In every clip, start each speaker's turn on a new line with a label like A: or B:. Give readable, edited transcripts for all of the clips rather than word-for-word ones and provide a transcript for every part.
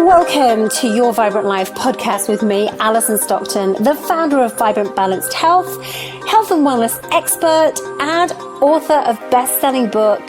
A: Welcome to Your Vibrant Life podcast with me, Alison Stockton, the founder of Vibrant Balanced Health, health and wellness expert, and author of best-selling book,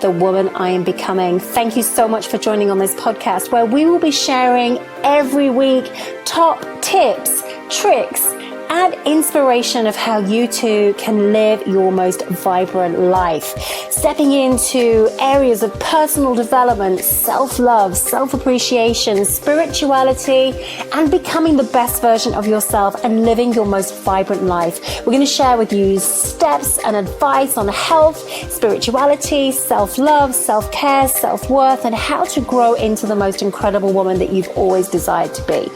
A: The Woman I Am Becoming. Thank you so much for joining on this podcast, where we will be sharing every week top tips, tricks, and inspiration of how you too can live your most vibrant life. Stepping into areas of personal development, self-love, self-appreciation, spirituality, and becoming the best version of yourself and living your most vibrant life. We're going to share with you steps and advice on health, spirituality, self-love, self-care, self-worth, and how to grow into the most incredible woman that you've always desired to be.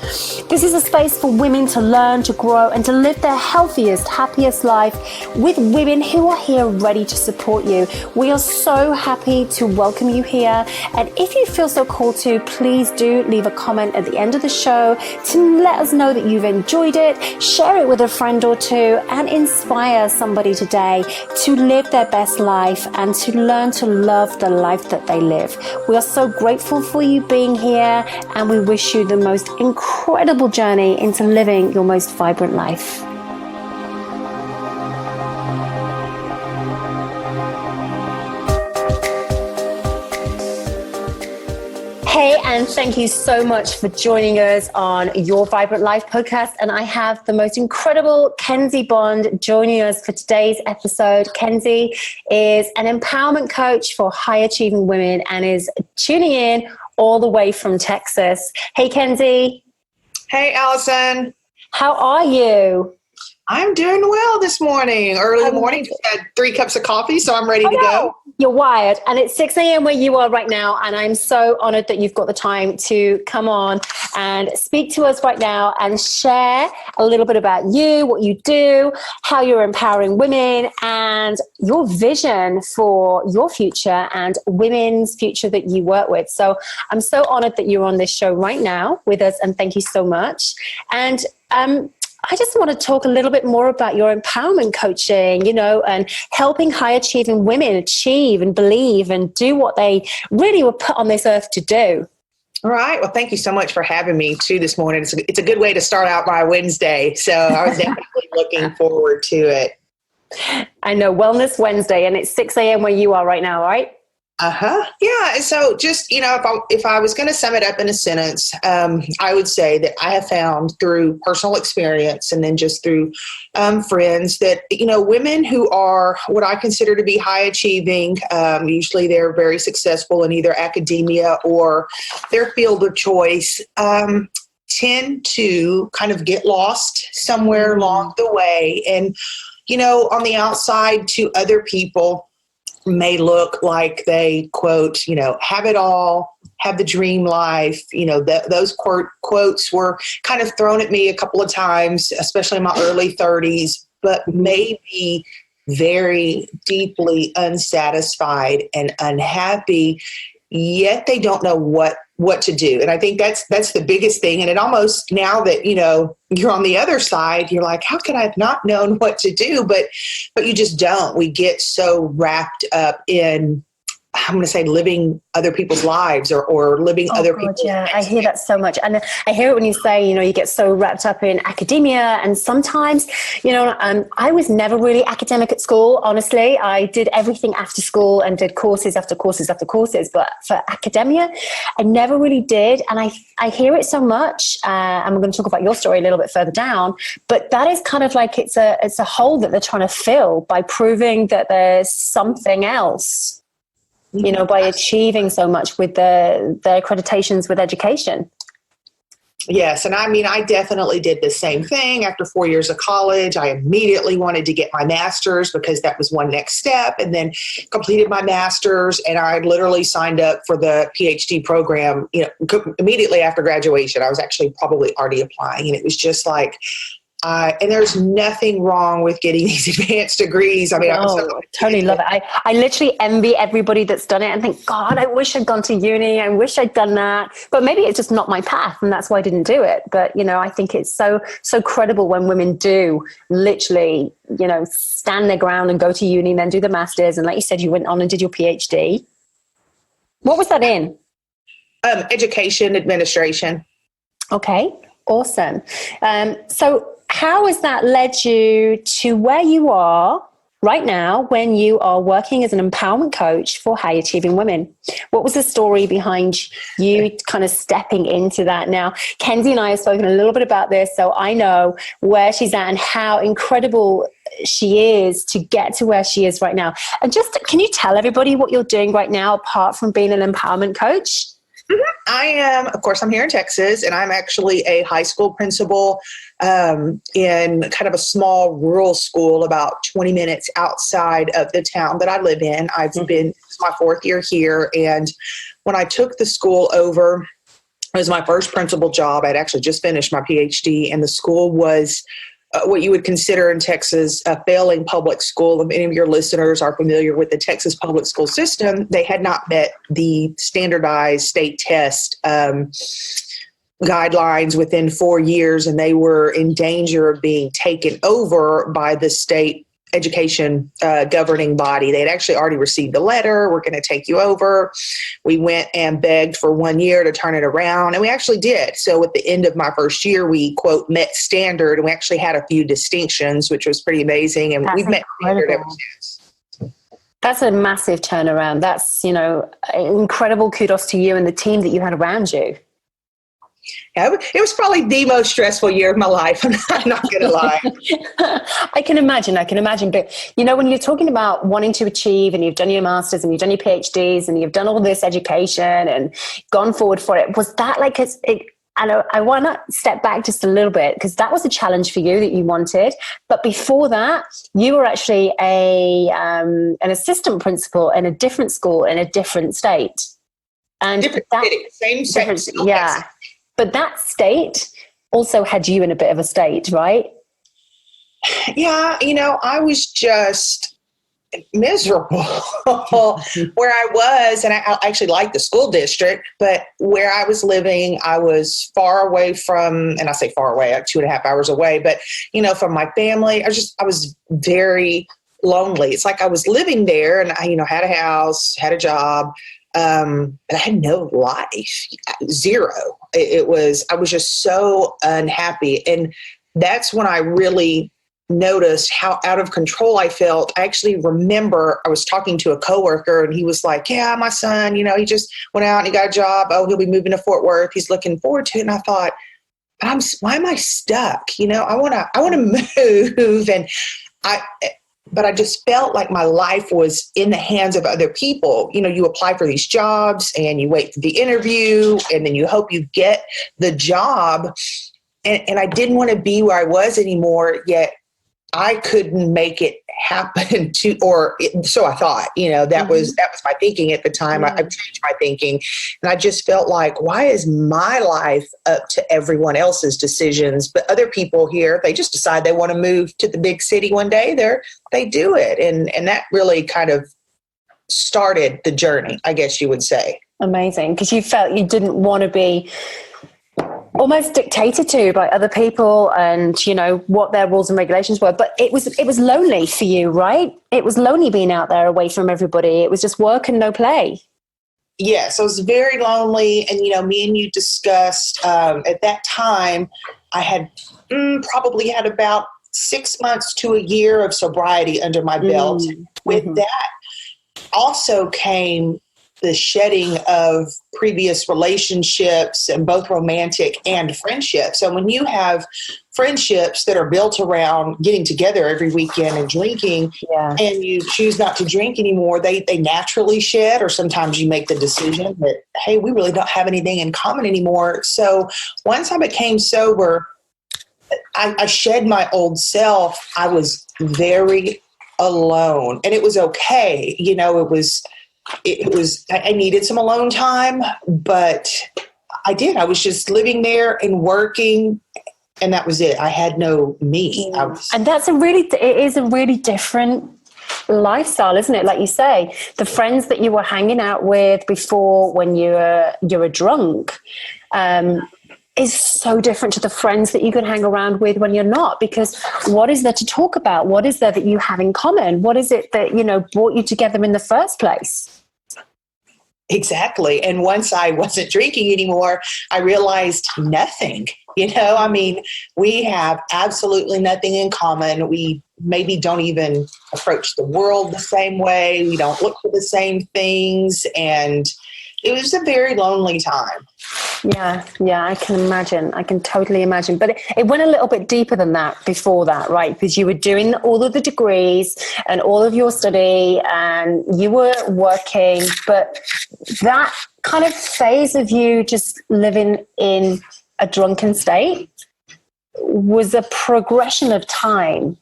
A: This is a space for women to learn, to grow, and to live their healthiest, happiest life with women who are here ready to support you. We are so happy to welcome you here. And if you feel so called to, please do leave a comment at the end of the show to let us know that you've enjoyed it. Share it with a friend or two and inspire somebody today to live their best life and to learn to love the life that they live. We are so grateful for you being here, and we wish you the most incredible journey into living your most vibrant life. Hey, and thank you so much for joining us on Your Vibrant Life podcast. And I have the most incredible Kenzie Bond joining us for today's episode. Kenzie is an empowerment coach for high achieving women and is tuning in all the way from Texas. Hey, Kenzie.
B: Hey, Allison.
A: How are you?
B: I'm doing well this morning. Early morning, just had 3 cups of coffee, so I'm ready to go.
A: You're wired. And it's 6 a.m. where you are right now. And I'm so honored that you've got the time to come on and speak to us right now and share a little bit about you, what you do, how you're empowering women, and your vision for your future and women's future that you work with. So I'm so honored that you're on this show right now with us. And thank you so much. And I just want to talk a little bit more about your empowerment coaching, and helping high achieving women achieve and believe and do what they really were put on this earth to do.
B: All right. Well, thank you so much for having me too this morning. It's a good way to start out my Wednesday. So I was definitely looking forward to it.
A: I know, Wellness Wednesday, and it's 6 a.m. where you are right now, right?
B: Yeah. So just, if I was going to sum it up in a sentence, I would say that I have found through personal experience and then just through friends that, women who are what I consider to be high achieving, usually they're very successful in either academia or their field of choice, tend to kind of get lost somewhere along the way. And, on the outside to other people, may look like they, quote, have it all, have the dream life. Those quotes were kind of thrown at me a couple of times, especially in my early 30s, but maybe very deeply unsatisfied and unhappy, yet they don't know what to do. And I think that's the biggest thing. And it almost, now that, you're on the other side, you're like, how could I have not known what to do? But you just don't. We get so wrapped up in, I'm going to say, living other people's lives or living other people's lives.
A: I hear that so much. And I hear it when you say, you get so wrapped up in academia. And sometimes, I was never really academic at school, honestly. I did everything after school and did courses after courses after courses. But for academia, I never really did. And I hear it so much. And we're going to talk about your story a little bit further down. But that is kind of like it's a hole that they're trying to fill by proving that there's something else. By achieving so much with the accreditations with education.
B: Yes. And I definitely did the same thing. After 4 years of college, I immediately wanted to get my master's because that was one next step, and then completed my master's. And I literally signed up for the PhD program, immediately after graduation. I was actually probably already applying, and it was just like, and there's nothing wrong with getting these advanced degrees. I
A: totally love it. I literally envy everybody that's done it and think, God, I wish I'd gone to uni. I wish I'd done that. But maybe it's just not my path, and that's why I didn't do it. But, I think it's so credible when women do literally, stand their ground and go to uni and then do the master's. And like you said, you went on and did your PhD. What was that in?
B: Education administration.
A: Okay, awesome. So how has that led you to where you are right now when you are working as an empowerment coach for high achieving women? What was the story behind you kind of stepping into that? Now, Kenzie and I have spoken a little bit about this, so I know where she's at and how incredible she is to get to where she is right now. And just, can you tell everybody what you're doing right now apart from being an empowerment coach?
B: I am, of course, I'm here in Texas, and I'm actually a high school principal in kind of a small rural school about 20 minutes outside of the town that I live in. I've been, it's my 4th year here, and when I took the school over, it was my first principal job. I'd actually just finished my PhD, and the school was what you would consider in Texas a failing public school. If any of your listeners are familiar with the Texas public school system, they had not met the standardized state test guidelines within 4 years, and they were in danger of being taken over by the state education governing body. They had actually already received the letter, we're going to take you over. We went and begged for 1 year to turn it around, and we actually did. So at the end of my first year, we, quote, met standard, and we actually had a few distinctions, which was pretty amazing, and we've met standard ever since.
A: That's a massive turnaround. That's, incredible kudos to you and the team that you had around you.
B: Yeah, it was probably the most stressful year of my life. I'm not going to lie.
A: I can imagine. But, when you're talking about wanting to achieve, and you've done your master's and you've done your PhDs and you've done all this education and gone forward for it, was that like, I want to step back just a little bit, because that was a challenge for you that you wanted. But before that, you were actually an assistant principal in a different school in a different state. And
B: different city, same.
A: Yeah. But that state also had you in a bit of a state, right?
B: Yeah, I was just miserable where I was. And I actually liked the school district, but where I was living, I was far away from, and I say far away, like 2.5 hours away, but, from my family. I was very lonely. It's like I was living there, and I, had a house, had a job, but I had no life, zero. I was just so unhappy. And that's when I really noticed how out of control I felt. I actually remember I was talking to a coworker, and he was like, yeah, my son, he just went out and he got a job. Oh, he'll be moving to Fort Worth. He's looking forward to it. And I thought, why am I stuck? I want to move. And but I just felt like my life was in the hands of other people. You apply for these jobs and you wait for the interview, and then you hope you get the job. And I didn't want to be where I was anymore, yet I couldn't make it happen so I thought, that was my thinking at the time. I changed my thinking, and I just felt like, why is my life up to everyone else's decisions? But other people here, they just decide they want to move to the big city one day, they do it. And that really kind of started the journey, I guess you would say. Amazing.
A: Because you felt you didn't want to be almost dictated to by other people and, what their rules and regulations were. But it was lonely for you, right? It was lonely being out there away from everybody. It was just work and no play.
B: Yes, I was very lonely. And, me and you discussed at that time, I had probably had about 6 months to a year of sobriety under my belt. With that also came the shedding of previous relationships, and both romantic and friendships. So when you have friendships that are built around getting together every weekend and drinking, and you choose not to drink anymore, they naturally shed, or sometimes you make the decision that, hey, we really don't have anything in common anymore. So once I became sober, I shed my old self. I was very alone, and it was okay. It was, I needed some alone time, but I did. I was just living there and working, and that was it. I had no me.
A: And it is a really different lifestyle, isn't it? Like you say, the friends that you were hanging out with before when you were drunk, is so different to the friends that you can hang around with when you're not, because what is there to talk about? What is there that you have in common? What is it that, brought you together in the first place?
B: Exactly. And once I wasn't drinking anymore, I realized nothing. I mean, we have absolutely nothing in common. We maybe don't even approach the world the same way. We don't look for the same things. And it was a very lonely time.
A: Yeah, I can imagine. I can totally imagine. But it went a little bit deeper than that before that, right? Because you were doing all of the degrees and all of your study and you were working. But that kind of phase of you just living in a drunken state was a progression of time.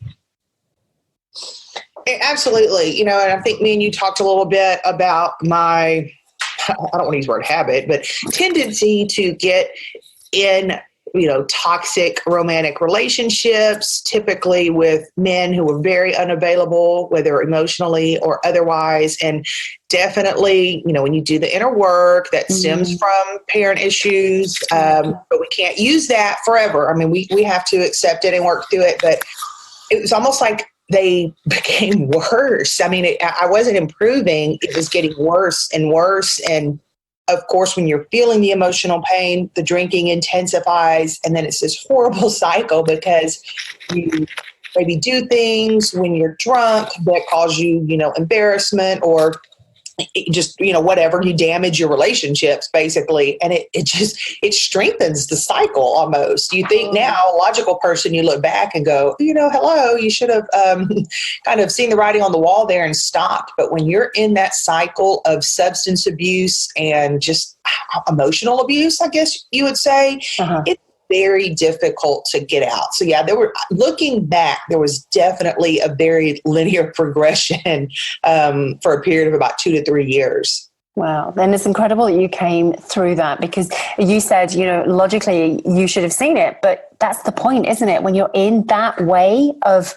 B: Absolutely. And I think me and you talked a little bit about my, I don't want to use the word habit, but tendency to get in, toxic romantic relationships, typically with men who were very unavailable, whether emotionally or otherwise. And definitely, when you do the inner work that stems from parent issues, but we can't use that forever. I mean, we have to accept it and work through it, but it was almost like they became worse. I mean, I wasn't improving. It was getting worse and worse. And of course, when you're feeling the emotional pain, the drinking intensifies. And then it's this horrible cycle because you maybe do things when you're drunk that cause you, embarrassment or just, whatever, you damage your relationships basically. And it strengthens the cycle almost. You think now, a logical person, you look back and go, hello, you should have kind of seen the writing on the wall there and stopped. But when you're in that cycle of substance abuse and just emotional abuse, I guess you would say, it's very difficult to get out. So looking back, there was definitely a very linear progression for a period of about 2 to 3 years.
A: Wow. And it's incredible that you came through that because you said, logically you should have seen it, but that's the point, isn't it? When you're in that way of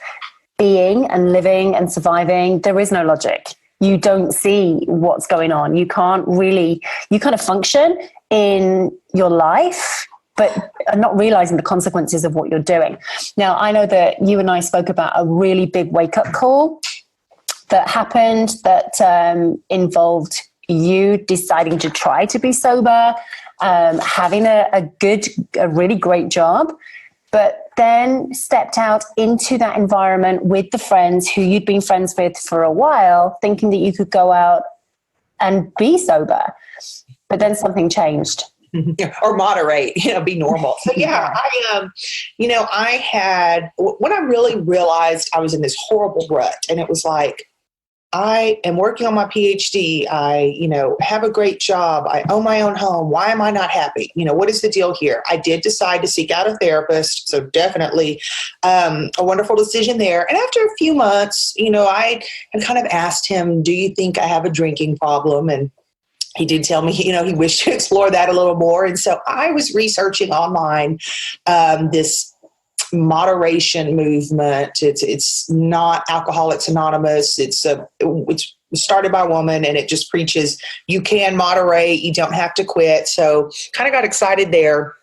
A: being and living and surviving, there is no logic. You don't see what's going on. You kind of function in your life, but are not realizing the consequences of what you're doing. Now, I know that you and I spoke about a really big wake-up call that happened that involved you deciding to try to be sober, having a really great job, but then stepped out into that environment with the friends who you'd been friends with for a while, thinking that you could go out and be sober. But then something changed.
B: Or moderate, be normal. So I had, when I really realized I was in this horrible rut and it was like, I am working on my PhD. I, have a great job. I own my own home. Why am I not happy? What is the deal here? I did decide to seek out a therapist. So definitely a wonderful decision there. And after a few months, I had kind of asked him, do you think I have a drinking problem? And he did tell me, he wished to explore that a little more. And so I was researching online this moderation movement. It's not Alcoholics Anonymous. It's started by a woman, and it just preaches you can moderate. You don't have to quit. So kind of got excited there.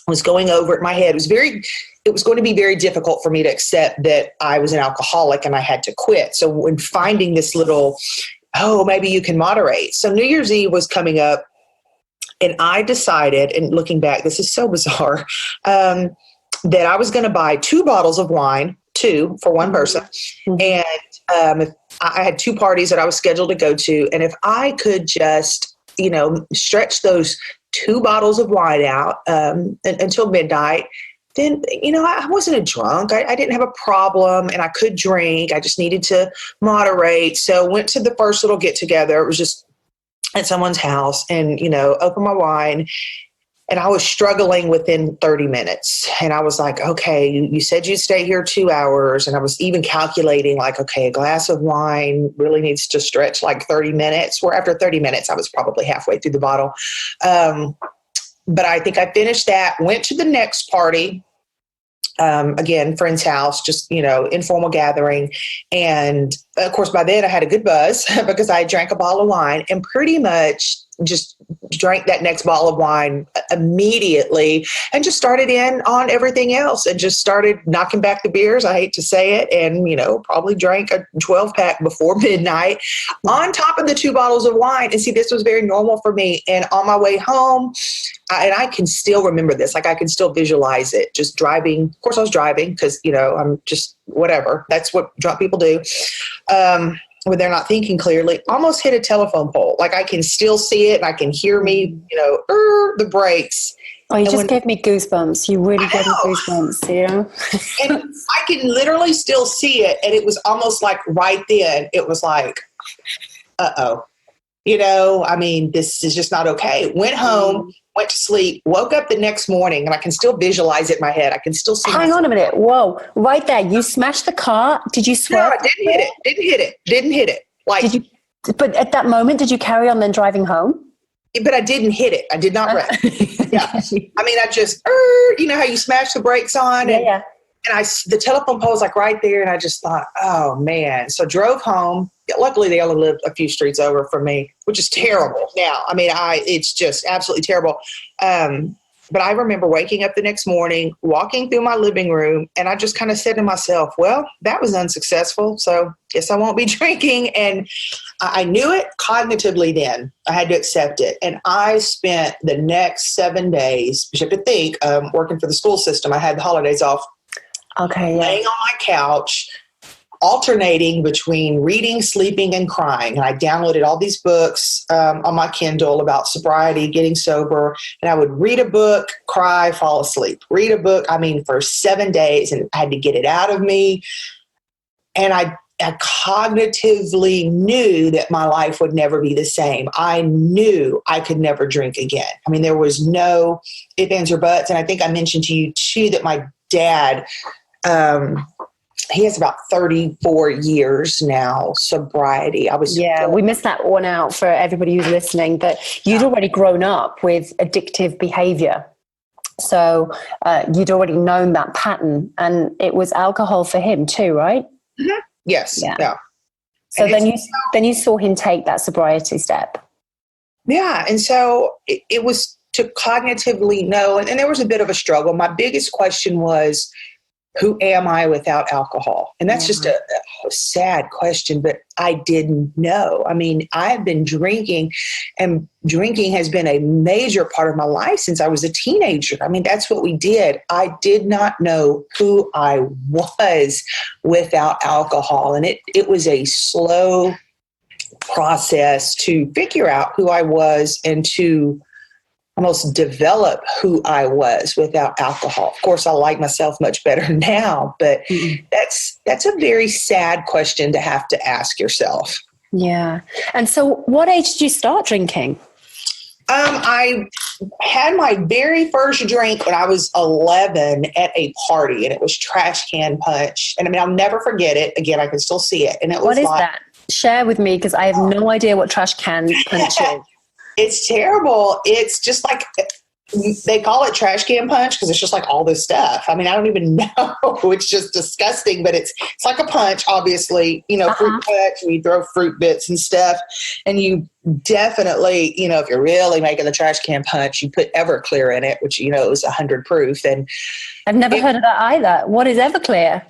B: Was going over it in my head. It was going to be very difficult for me to accept that I was an alcoholic and I had to quit. So when finding this little, maybe you can moderate. So New Year's Eve was coming up, and I decided, and looking back, this is so bizarre, that I was going to buy 2 bottles of wine, 2 for one person. And I had 2 parties that I was scheduled to go to. And if I could just, stretch those 2 bottles of wine out until midnight, then, I wasn't a drunk. I didn't have a problem and I could drink. I just needed to moderate. So went to the first little get together. It was just at someone's house and, opened my wine. And I was struggling within 30 minutes. And I was like, okay, you said you'd stay here 2 hours. And I was even calculating like, okay, a glass of wine really needs to stretch like 30 minutes. Where after 30 minutes, I was probably halfway through the bottle. But I think I finished that, went to the next party. Again, friend's house, just, informal gathering. And of course, by then I had a good buzz because I drank a bottle of wine and pretty much just drank that next bottle of wine immediately and just started in on everything else and just started knocking back the beers. I hate to say it. And, probably drank a 12 pack before midnight on top of the 2 bottles of wine. And see, this was very normal for me. And on my way home, and I can still remember this, like I can still visualize it, just driving. Of course I was driving because, I'm just whatever. That's what drunk people do. When they're not thinking clearly, almost hit a telephone pole. Like I can still see it and I can hear me, the brakes.
A: Oh, you just gave me goosebumps. You really gave me goosebumps,
B: And I can literally still see it. And it was almost like right then, it was like, uh-oh. This is just not okay. Went home, went to sleep, woke up the next morning, and I can still visualize it in my head. I can still see.
A: Hang on a minute. Whoa. Right there. You smashed the car. Did you swerve?
B: No, I didn't hit it. Like,
A: but at that moment, did you carry on then driving home?
B: But I didn't hit it. I did not wreck. Yeah. I just, how you smash the brakes on.
A: Yeah.
B: And the telephone pole was like right there. And I just thought, oh man. So drove home. Luckily they only lived a few streets over from me, which is terrible now. It's just absolutely terrible. But I remember waking up the next morning, walking through my living room, and I just kind of said to myself, well, that was unsuccessful. So guess I won't be drinking. And I knew it cognitively then. I had to accept it. And I spent the next 7 days, which you have to think, working for the school system. I had the holidays off.
A: Okay. Yeah.
B: Laying on my couch, alternating between reading, sleeping, and crying. And I downloaded all these books on my Kindle about sobriety, getting sober. And I would read a book, cry, fall asleep. Read a book, for 7 days. And I had to get it out of me. And I cognitively knew that my life would never be the same. I knew I could never drink again. There was no ifs, ands, or buts. And I think I mentioned to you, too, that my dad, he has about 34 years now sobriety.
A: We missed that one out for everybody who's listening, but you'd already grown up with addictive behavior. So you'd already known that pattern, and it was alcohol for him too, right?
B: Mm-hmm. Yes. Yeah.
A: So then you saw him take that sobriety step.
B: Yeah. And so it was to cognitively know, and there was a bit of a struggle. My biggest question was, who am I without alcohol? And that's just a sad question, but I didn't know. I have been drinking, and drinking has been a major part of my life since I was a teenager. That's what we did. I did not know who I was without alcohol. And it was a slow process to figure out who I was and to almost develop who I was without alcohol. Of course, I like myself much better now, but that's a very sad question to have to ask yourself.
A: Yeah. And so what age did you start drinking?
B: I had my very first drink when I was 11 at a party, and it was trash can punch. And I'll never forget it. Again, I can still see it. And it was
A: what is that? Share with me, because I have no idea what trash can punch is.
B: It's terrible. It's just like, they call it trash can punch because it's just like all this stuff. I don't even know. It's just disgusting, but it's like a punch, obviously, fruit punch, and you throw fruit bits and stuff. And you definitely, if you're really making the trash can punch, you put Everclear in it, which, is 100 proof. And
A: I've never heard of that either. What is Everclear?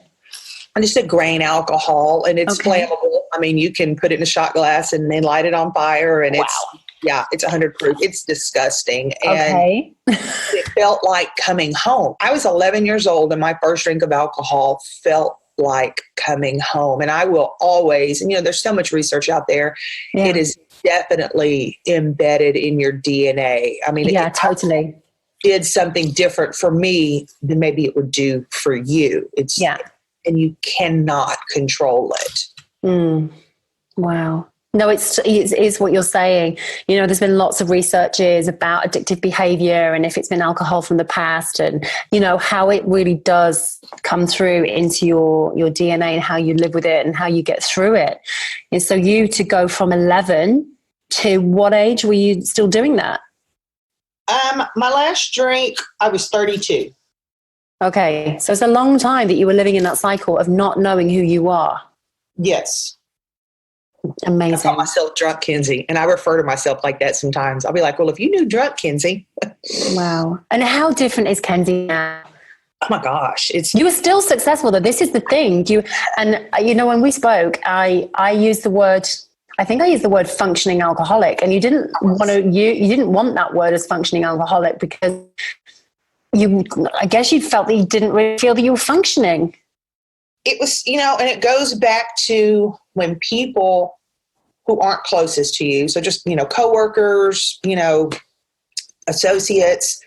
B: And it's a grain alcohol, and it's flammable. You can put it in a shot glass and then light it on fire, and it's 100 proof. It's disgusting. And it felt like coming home. I was 11 years old, and my first drink of alcohol felt like coming home. And I will always, and there's so much research out there. Yeah. It is definitely embedded in your DNA. It
A: totally
B: did something different for me than maybe it would do for you. And you cannot control it.
A: Wow. No, it's what you're saying. There's been lots of researches about addictive behavior, and if it's been alcohol from the past, and, how it really does come through into your DNA and how you live with it and how you get through it. And so you to go from 11 to what age were you still doing that?
B: My last drink, I was 32.
A: Okay. So it's a long time that you were living in that cycle of not knowing who you are.
B: Yes. I
A: Amazing.
B: call myself drunk Kenzie, and I refer to myself like that sometimes. I'll be like, well, if you knew drunk Kenzie.
A: Wow. And how different is Kenzie now?
B: Oh my gosh.
A: You were still successful though. This is the thing. When we spoke, I used the word, I think I used the word functioning alcoholic, and you didn't want that word as functioning alcoholic because I guess you felt that you didn't really feel that you were functioning.
B: It was, and it goes back to when people who aren't closest to you, so just, coworkers, associates,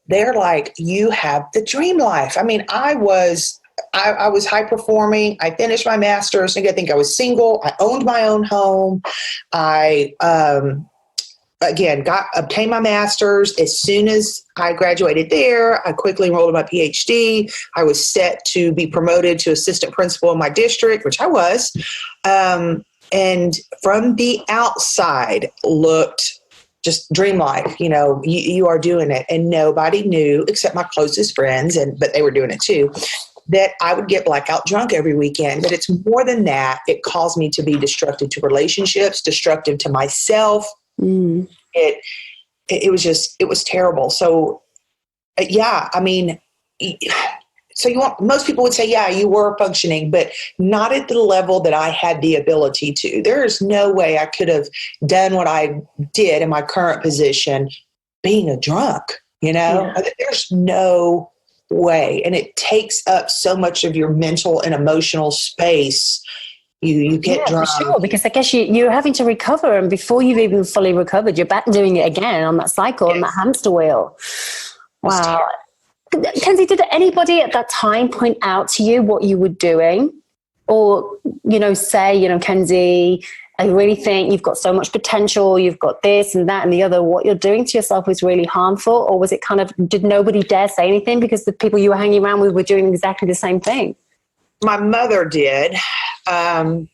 B: they're like, you have the dream life. I mean, I was high performing. I finished my master's. I think I was single. I owned my own home. I, obtained my master's. As soon as I graduated there, I quickly enrolled in my PhD. I was set to be promoted to assistant principal in my district, which I was. And from the outside looked just dream life, you are doing it. And nobody knew except my closest friends, but they were doing it too, that I would get blackout drunk every weekend. But it's more than that. It caused me to be destructive to relationships, destructive to myself. Mm. It was terrible. So, most people would say, yeah, you were functioning, but not at the level that I had the ability to. There is no way I could have done what I did in my current position being a drunk, Yeah. There's no way. And it takes up so much of your mental and emotional space. You get drunk.
A: For sure, because I guess you're having to recover, and before you've even fully recovered, you're back doing it again on that cycle, on that hamster wheel. Wow. Kenzie, did anybody at that time point out to you what you were doing? Or, say, Kenzie, I really think you've got so much potential, you've got this and that and the other, what you're doing to yourself was really harmful? Or was it did nobody dare say anything because the people you were hanging around with were doing exactly the same thing?
B: My mother did. Of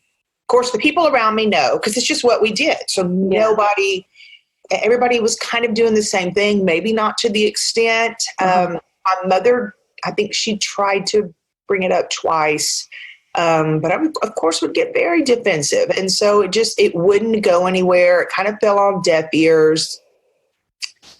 B: course, the people around me know, because it's just what we did. So everybody was kind of doing the same thing, maybe not to the extent. My mother, I think she tried to bring it up twice, but I, of course, would get very defensive. And so it wouldn't go anywhere. It kind of fell on deaf ears.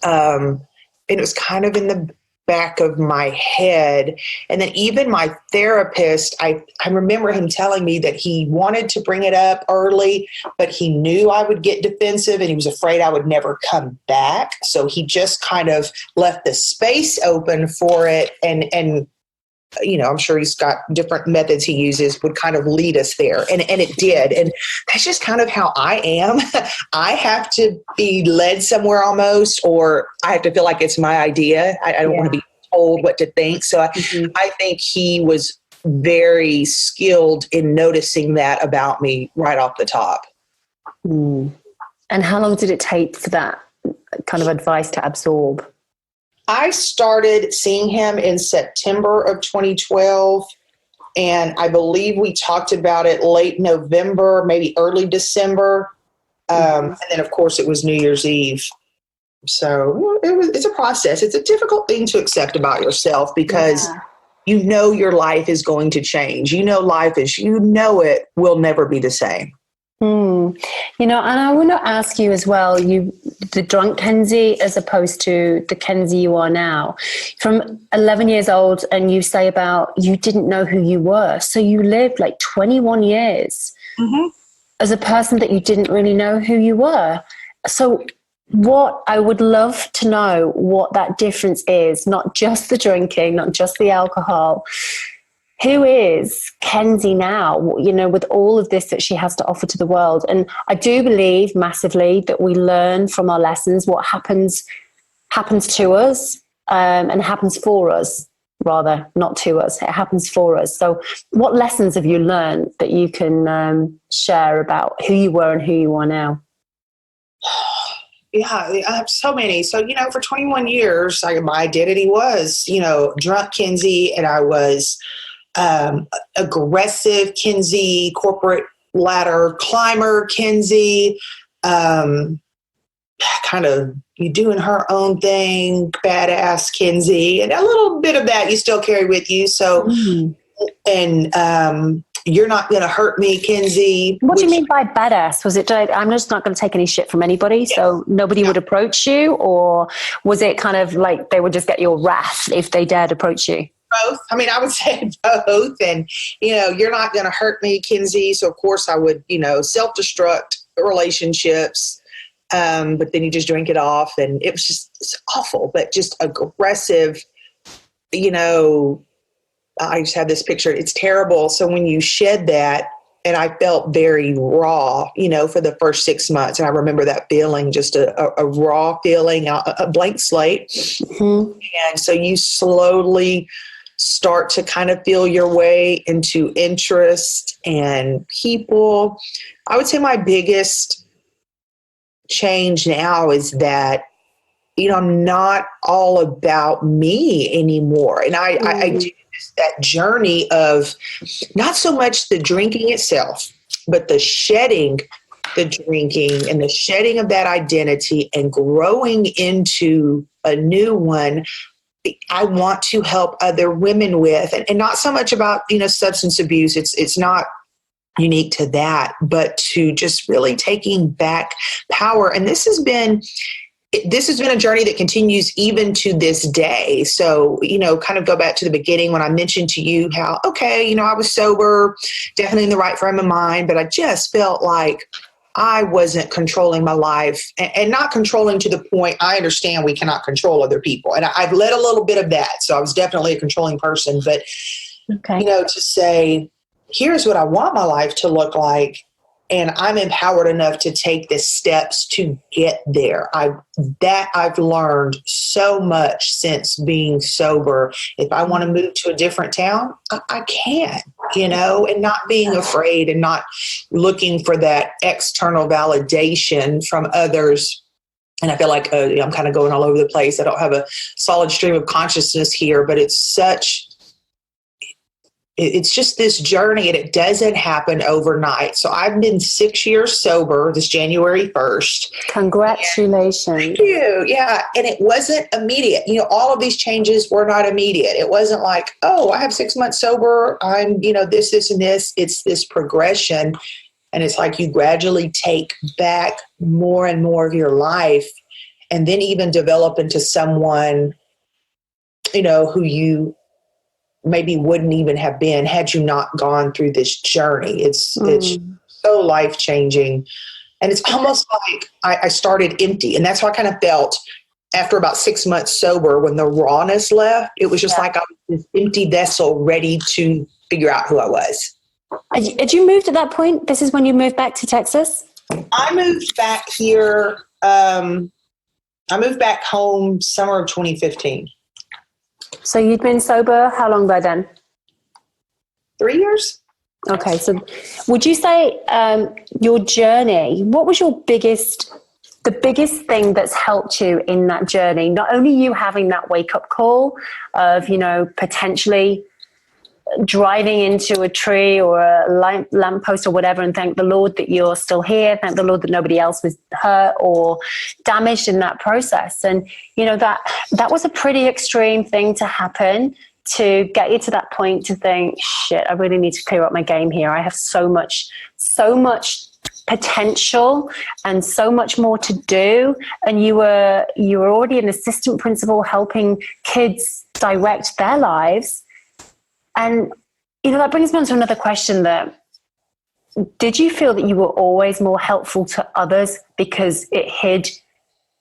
B: And it was kind of in the back of my head. And then even my therapist, I remember him telling me that he wanted to bring it up early, but he knew I would get defensive and he was afraid I would never come back. So he just kind of left the space open for it. And I'm sure he's got different methods he uses would kind of lead us there. And it did. And that's just kind of how I am. I have to be led somewhere almost, or I have to feel like it's my idea. I don't want to be told what to think. So I think he was very skilled in noticing that about me right off the top.
A: Mm. And how long did it take for that kind of advice to absorb?
B: I started seeing him in September of 2012, and I believe we talked about it late November, maybe early December. And then, of course, it was New Year's Eve. So it's a process. It's a difficult thing to accept about yourself because your life is going to change. Life as it will never be the same.
A: And I want to ask you as well, the drunk Kenzie as opposed to the Kenzie you are now, from 11 years old, and you say about you didn't know who you were. So you lived like 21 years as a person that you didn't really know who you were. So what I would love to know what that difference is, not just the drinking, not just the alcohol. Who is Kenzie now, with all of this that she has to offer to the world? And I do believe massively that we learn from our lessons. What happens to us and happens for us, rather, not to us. It happens for us. So what lessons have you learned that you can share about who you were and who you are now?
B: Yeah, I have so many. So, for 21 years, my identity was, drunk Kenzie, and I was aggressive Kenzie, corporate ladder climber Kenzie, kind of doing her own thing, badass Kenzie, and a little bit of that you still carry with you. So, and you're not going to hurt me, Kenzie.
A: What do you mean by badass? Was it, I'm just not going to take any shit from anybody, so nobody would approach you? Or was it kind of like they would just get your wrath if they dared approach you?
B: Both. I mean, I would say both. And, you're not going to hurt me, Kenzie. So, of course, I would, self-destruct relationships. But then you just drink it off. And it was it's awful, but just aggressive, I just have this picture. It's terrible. So when you shed that, and I felt very raw, for the first 6 months. And I remember that feeling, just a raw feeling, a blank slate. Mm-hmm. And so you slowly start to kind of feel your way into interest and people. I would say my biggest change now is that, I'm not all about me anymore. And I do that journey of not so much the drinking itself, but the shedding the drinking and the shedding of that identity and growing into a new one I want to help other women with, and not so much about, substance abuse. It's not unique to that, but to just really taking back power. And this has been a journey that continues even to this day. So, kind of go back to the beginning when I mentioned to you how, I was sober, definitely in the right frame of mind, but I just felt like I wasn't controlling my life, and not controlling to the point. I understand we cannot control other people. And I've led a little bit of that. So I was definitely a controlling person, but, to say, here's what I want my life to look like. And I'm empowered enough to take the steps to get there. I've learned so much since being sober. If I want to move to a different town, I can, and not being afraid and not looking for that external validation from others. And I feel like I'm kind of going all over the place. I don't have a solid stream of consciousness here, but it's just this journey, and it doesn't happen overnight. So I've been 6 years sober this January 1st.
A: Congratulations.
B: Thank you. Yeah. And it wasn't immediate. All of these changes were not immediate. It wasn't like, I have 6 months sober. I'm, this, and this. It's this progression. And it's like you gradually take back more and more of your life, and then even develop into someone, who you maybe wouldn't even have been had you not gone through this journey. It's so life-changing. And it's almost like I started empty. And that's how I kind of felt after about 6 months sober. When the rawness left, it was just like I was this empty vessel ready to figure out who I was.
A: Had you moved at that point? This is when you moved back to Texas?
B: I moved back here. I moved back home summer of 2015.
A: So you'd been sober how long by then?
B: 3 years.
A: Okay. So would you say your journey, what was the biggest thing that's helped you in that journey? Not only you having that wake-up call of, potentially driving into a tree or a lamppost or whatever, and thank the Lord that you're still here. Thank the Lord that nobody else was hurt or damaged in that process. And, that was a pretty extreme thing to happen to get you to that point to think, shit, I really need to clear up my game here. I have so much potential and so much more to do. And you were already an assistant principal helping kids direct their lives. And, that brings me on to another question did you feel that you were always more helpful to others because it hid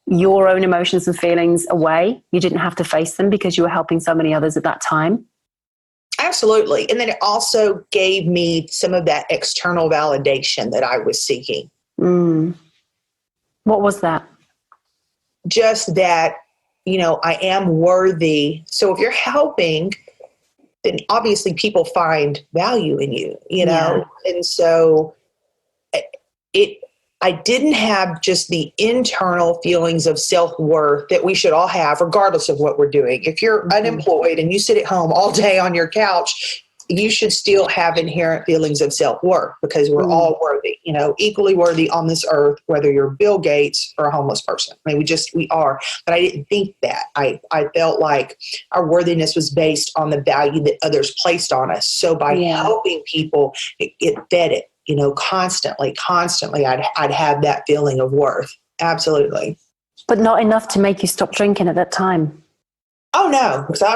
A: your own emotions and feelings away? You didn't have to face them because you were helping so many others at that time?
B: Absolutely. And then it also gave me some of that external validation that I was seeking.
A: What was that?
B: Just that, I am worthy. So if you're helping, then obviously people find value in you, And so I didn't have just the internal feelings of self-worth that we should all have, regardless of what we're doing. If you're unemployed and you sit at home all day on your couch, you should still have inherent feelings of self-worth because we're all worthy, equally worthy on this earth, whether you're Bill Gates or a homeless person. I mean, we are. But I didn't think that. I felt like our worthiness was based on the value that others placed on us. So by helping people, it fed it, constantly, I'd have that feeling of worth. Absolutely.
A: But not enough to make you stop drinking at that time.
B: Oh, no, because I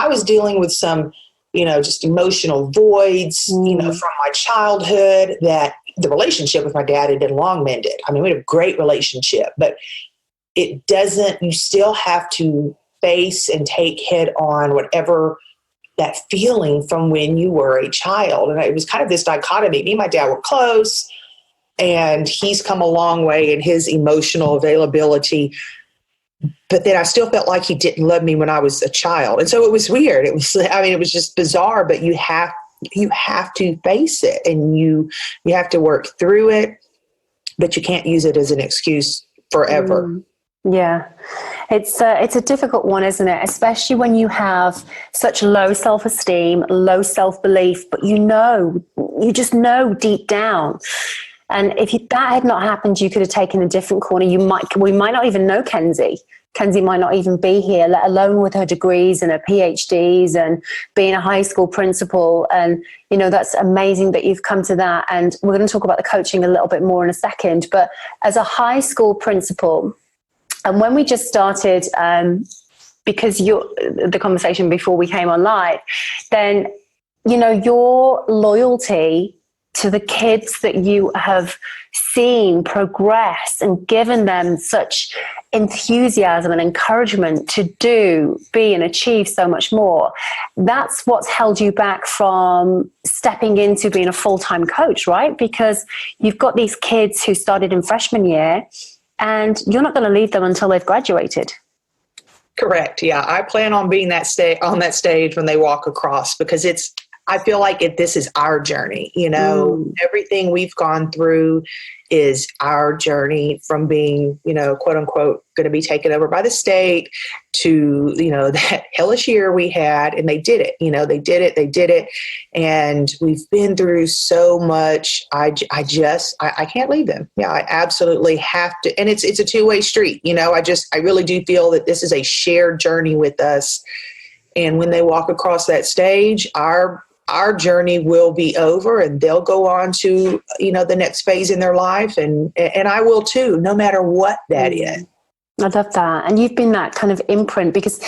B: was dealing with some, just emotional voids, from my childhood that the relationship with my dad had been long mended. I mean, we had a great relationship, but you still have to face and take head on whatever that feeling from when you were a child. And it was kind of this dichotomy. Me and my dad were close, and he's come a long way in his emotional availability. But then I still felt like he didn't love me when I was a child. And so it was weird. It was just bizarre, but you have to face it, and you have to work through it, but you can't use it as an excuse forever.
A: Yeah. It's a difficult one, isn't it? Especially when you have such low self-esteem, low self-belief, but you just know deep down. And if that had not happened, you could have taken a different corner. We might not even know Kenzie. Kenzie might not even be here, let alone with her degrees and her PhDs and being a high school principal. And, that's amazing that you've come to that. And we're going to talk about the coaching a little bit more in a second. But as a high school principal, and when we just started, because the conversation before we came on live, then, your loyalty to the kids that you have seen progress and given them such enthusiasm and encouragement to be and achieve so much more. That's what's held you back from stepping into being a full-time coach, right? Because you've got these kids who started in freshman year and you're not going to leave them until they've graduated.
B: Correct. Yeah. I plan on being on that stage when they walk across, because I feel like this is our journey. Everything we've gone through is our journey, from being, quote unquote, going to be taken over by the state to, that hellish year we had. And they did it. They did it. And we've been through so much. I can't leave them. Yeah, I absolutely have to. And it's a two-way street. I really do feel that this is a shared journey with us. And when they walk across that stage, our journey will be over, and they'll go on to, the next phase in their life. And I will too, no matter what that is.
A: I love that. And you've been that kind of imprint, because,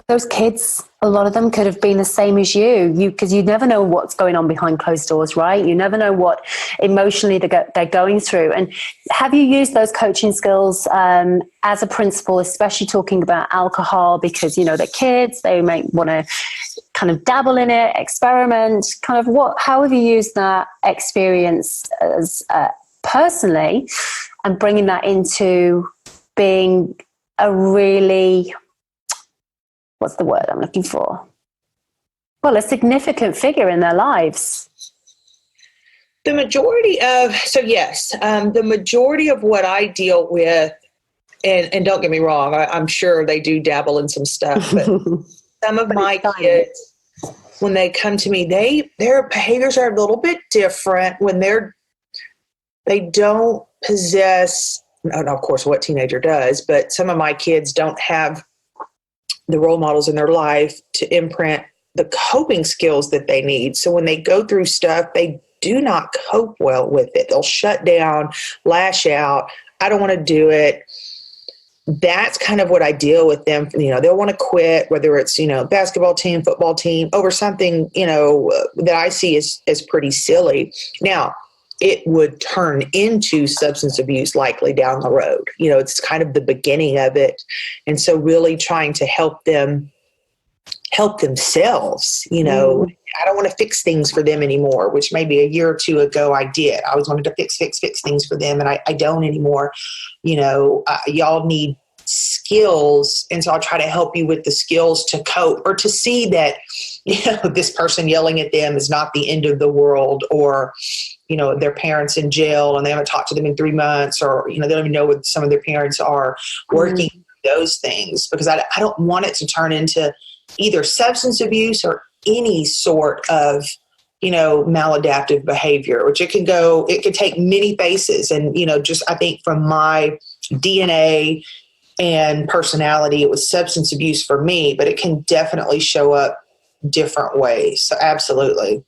A: those kids, a lot of them could have been the same as because you never know what's going on behind closed doors, right? You never know what emotionally they're going through. And have you used those coaching skills as a principal, especially talking about alcohol, because, they're kids, they might want to kind of dabble in it, experiment, how have you used that experience as personally, and bringing that into being a really, what's the word I'm looking for? Well, a significant figure in their lives.
B: The majority of what I deal with, and don't get me wrong, I'm sure they do dabble in some stuff, but some of my kids, when they come to me, their behaviors are a little bit different when they don't possess, of course, what teenager does, but some of my kids don't have the role models in their life to imprint the coping skills that they need. So when they go through stuff, they do not cope well with it. They'll shut down, lash out. I don't want to do it. That's kind of what I deal with them. They'll want to quit, whether it's, basketball team, football team, over something, that I see as pretty silly. Now, it would turn into substance abuse likely down the road. It's kind of the beginning of it. And so really trying to help them help themselves. I don't want to fix things for them anymore, which maybe a year or two ago I did. I always wanted to fix things for them, and I don't anymore. Y'all need skills. And so I'll try to help you with the skills to cope, or to see that, this person yelling at them is not the end of the world, or, their parents in jail and they haven't talked to them in 3 months, or, they don't even know what some of their parents are, working those things, because I don't want it to turn into either substance abuse or any sort of, maladaptive behavior, which it could take many faces. And, just I think from my DNA and personality, it was substance abuse for me, but it can definitely show up different ways. So absolutely.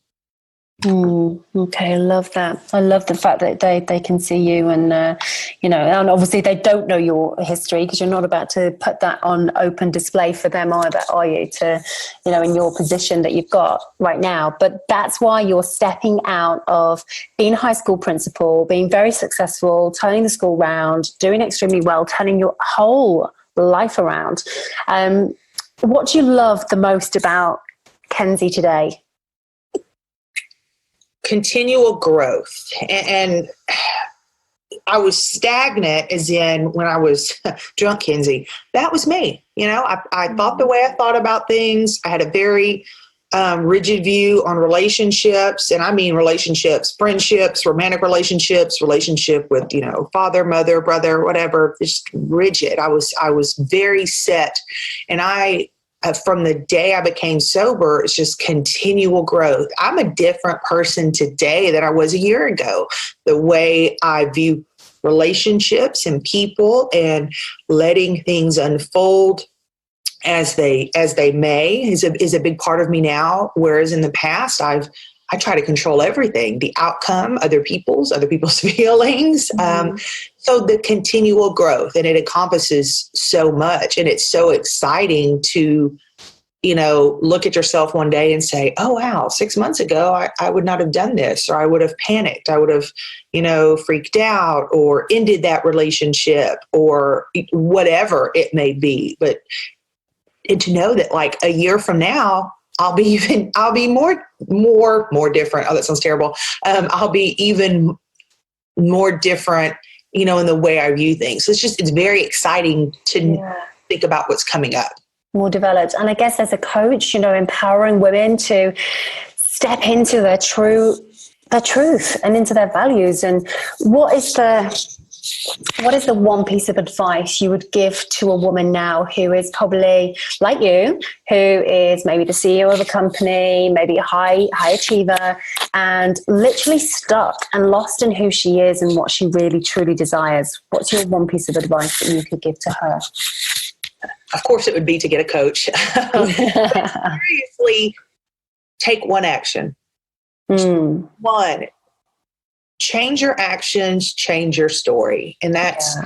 A: Okay, I love that. I love the fact that they can see you, and and obviously they don't know your history, because you're not about to put that on open display for them either, are you? To in your position that you've got right now. But that's why you're stepping out of being a high school principal, being very successful, turning the school around, doing extremely well, turning your whole life around. What do you love the most about Kenzie today?
B: Continual growth. And I was stagnant, as in when I was drunk, Kenzie. That was me. I thought the way I thought about things. I had a very rigid view on relationships. And I mean relationships, friendships, romantic relationships, relationship with, father, mother, brother, whatever, just rigid. I was very set. And from the day I became sober, it's just continual growth. I'm a different person today than I was a year ago. The way I view relationships and people, and letting things unfold as they may is a big part of me now. Whereas in the past, I try to control everything, the outcome, other people's feelings. So the continual growth, and it encompasses so much, and it's so exciting to, look at yourself one day and say, oh, wow, 6 months ago, I would not have done this, or I would have panicked. I would have, freaked out, or ended that relationship, or whatever it may be. And to know that like a year from now, I'll be more different. Oh, that sounds terrible. I'll be even more different, in the way I view things. So it's very exciting to think about what's coming up.
A: More developed. And I guess as a coach, empowering women to step into their truth and into their values. And what is the one piece of advice you would give to a woman now who is probably like you, who is maybe the CEO of a company, maybe a high achiever, and literally stuck and lost in who she is and what she really truly desires? What's your one piece of advice that you could give to her?
B: Of course, it would be to get a coach. Seriously, take one action. One. Change your actions, change your story. And that's,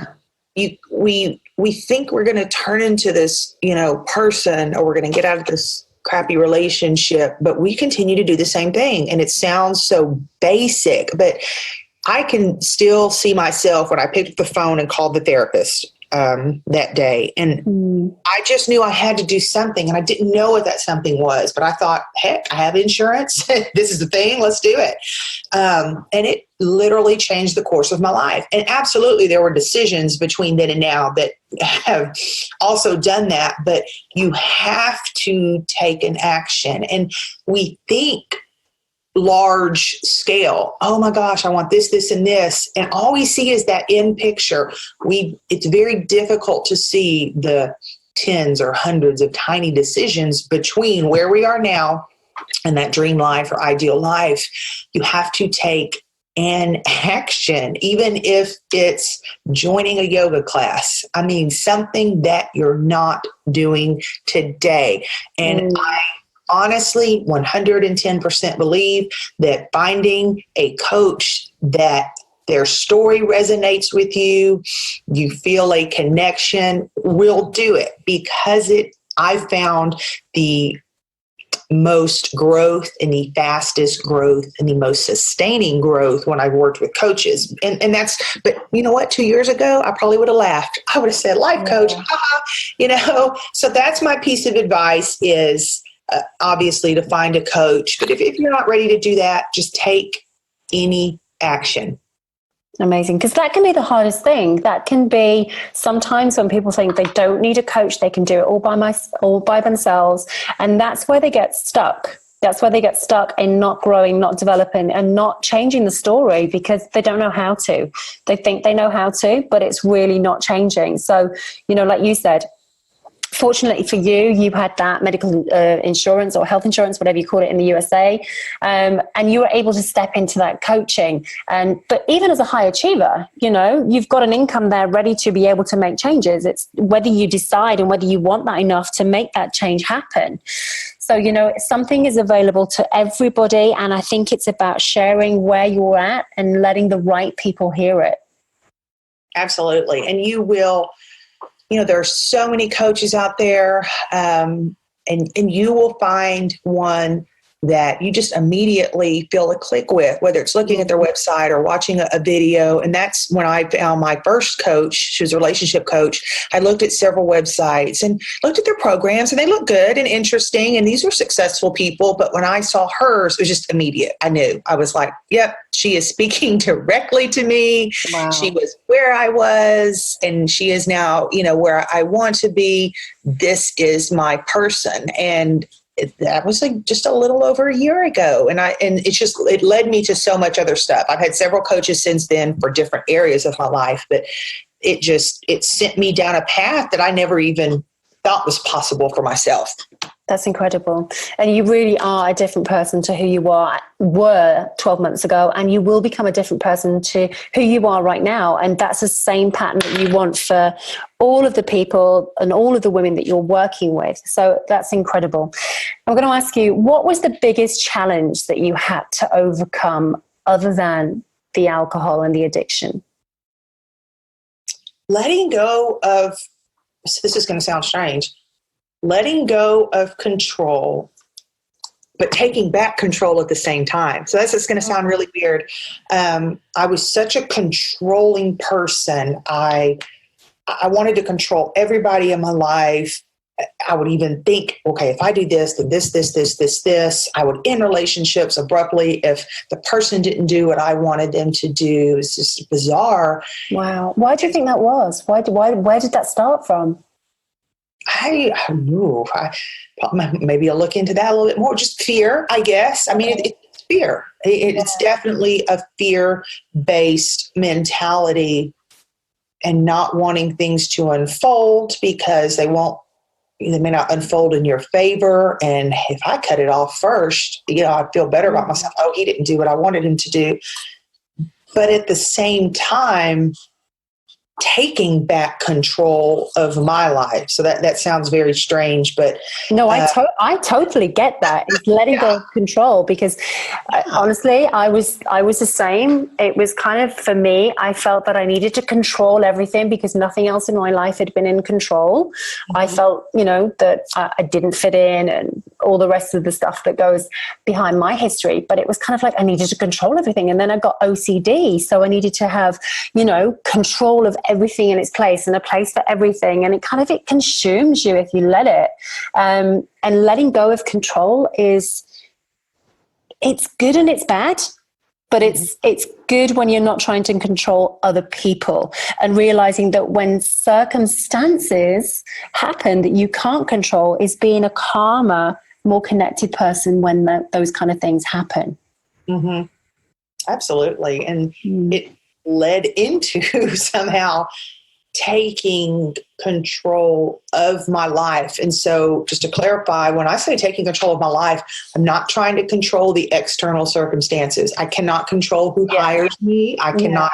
B: we think we're going to turn into this, person, or we're going to get out of this crappy relationship, but we continue to do the same thing. And it sounds so basic, but I can still see myself when I picked up the phone and called the therapist that day. And I just knew I had to do something, and I didn't know what that something was, but I thought, heck, I have insurance. This is the thing. Let's do it. And it literally changed the course of my life. And absolutely, there were decisions between then and now that have also done that, but you have to take an action. And we think large scale. Oh my gosh, I want this, this, and this. And all we see is that end picture. It's very difficult to see the tens or hundreds of tiny decisions between where we are now and that dream life or ideal life. You have to take an action, even if it's joining a yoga class. I mean, something that you're not doing today. And I honestly 110% believe that finding a coach that their story resonates with you, you feel a connection, will do it, because I found the most growth and the fastest growth and the most sustaining growth when I've worked with coaches. And that's, but you know what, 2 years ago, I probably would have laughed. I would have said, life coach, so that's my piece of advice is, obviously, to find a coach. But if you're not ready to do that, just take any action.
A: Amazing. Because that can be the hardest thing. That can be sometimes when people think they don't need a coach, they can do it all by themselves. And that's where they get stuck. That's where they get stuck in not growing, not developing, and not changing the story, because they don't know how to. They think they know how to, but it's really not changing. So, like you said, Fortunately for you, you had that medical insurance or health insurance, whatever you call it in the USA, and you were able to step into that coaching. But even as a high achiever, you know, you've got an income there ready to be able to make changes. It's whether you decide and whether you want that enough to make that change happen. So, you know, something is available to everybody, and I think it's about sharing where you're at and letting the right people hear it.
B: Absolutely. And you will, you know, there are so many coaches out there, and you will find one that you just immediately feel a click with, whether it's looking at their website or watching a video. And that's when I found my first coach. She was a relationship coach. I looked at several websites and looked at their programs, and they looked good and interesting. And these were successful people. But when I saw hers, it was just immediate. I knew. I was like, yep, she is speaking directly to me. Wow. She was where I was, and she is now, you know, where I want to be. This is my person. And that was like just a little over a year ago. And it led me to so much other stuff. I've had several coaches since then for different areas of my life, but it sent me down a path that I never even thought was possible for myself.
A: That's incredible. And you really are a different person to who you were 12 months ago, and you will become a different person to who you are right now. And that's the same pattern that you want for all of the people and all of the women that you're working with. So that's incredible. I'm going to ask you, what was the biggest challenge that you had to overcome other than the alcohol and the addiction?
B: Letting go of, this is going to sound strange, letting go of control, but taking back control at the same time. So that's just going to sound really weird. I was such a controlling person. I wanted to control everybody in my life. I would even think, okay, if I do this, then this. I would end relationships abruptly if the person didn't do what I wanted them to do. It's just bizarre.
A: Wow. Why do you think that was? Where did that start from?
B: Maybe I'll look into that a little bit more. Just fear, I guess. I mean, it's fear. It's definitely a fear-based mentality, and not wanting things to unfold because they may not unfold in your favor. And if I cut it off first, you know, I feel better about myself. Oh, he didn't do what I wanted him to do. But at the same time, taking back control of my life. So that sounds very strange, but
A: no, I totally get that. It's letting go of control, because honestly, I was the same. It was kind of, for me, I felt that I needed to control everything because nothing else in my life had been in control. Mm-hmm. I felt, you know, that I didn't fit in and all the rest of the stuff that goes behind my history. But it was kind of like I needed to control everything. And then I got OCD. So I needed to have, you know, control of everything in its place and a place for everything. And it consumes you if you let it. And letting go of control it's good and it's bad. But it's good when you're not trying to control other people, and realizing that when circumstances happen that you can't control is being a calmer, more connected person when those kind of things happen.
B: Mm-hmm. Absolutely. And it led into somehow taking control of my life. And so just to clarify, when I say taking control of my life, I'm not trying to control the external circumstances. I cannot control who hires me. I cannot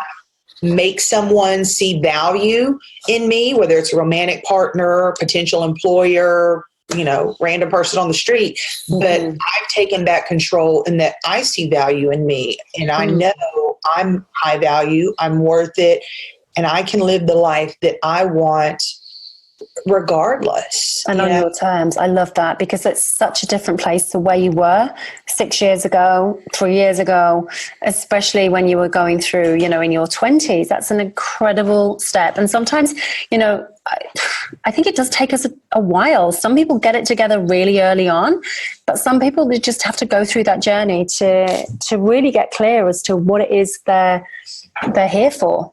B: make someone see value in me, whether it's a romantic partner, potential employer, you know, random person on the street. But I've taken back control in that I see value in me, and I know I'm high value, I'm worth it, and I can live the life that I want regardless.
A: And on your terms. I love that, because it's such a different place to where you were 6 years ago, 3 years ago, especially when you were going through, you know, in your 20s. That's an incredible step. And sometimes, you know, I think it does take us a while. Some people get it together really early on, but some people, they just have to go through that journey to really get clear as to what it is they're here for.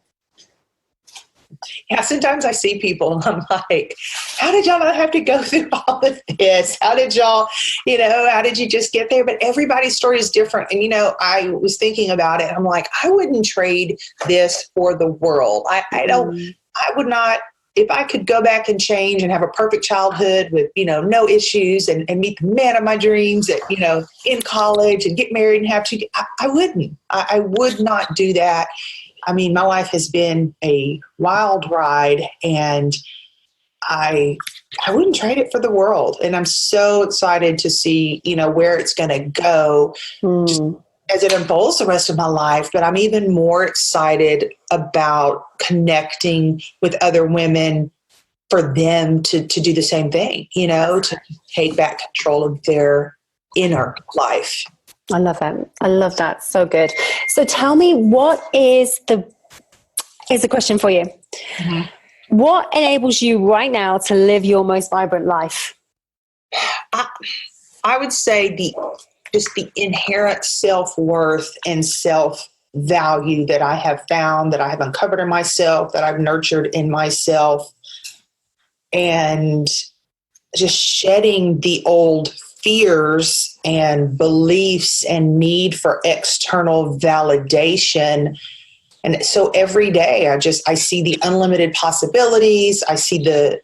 B: Yeah, sometimes I see people and I'm like, how did y'all not have to go through all of this? How did y'all, you know, how did you just get there? But everybody's story is different. And, you know, I was thinking about it. I'm like, I wouldn't trade this for the world. I would not if I could go back and change and have a perfect childhood with, no issues and meet the man of my dreams at, in college and get married and have children, I wouldn't. I would not do that. I mean, my life has been a wild ride, and I wouldn't trade it for the world. And I'm so excited to see, where it's going to go as it unfolds the rest of my life. But I'm even more excited about connecting with other women for them to do the same thing, to take back control of their inner life.
A: I love that. I love that. So good. So tell me, here's a question for you. Mm-hmm. What enables you right now to live your most vibrant life?
B: I would say the inherent self-worth and self-value that I have found, that I have uncovered in myself, that I've nurtured in myself, and just shedding the old fears and beliefs and need for external validation. And so every day I see the unlimited possibilities. I see the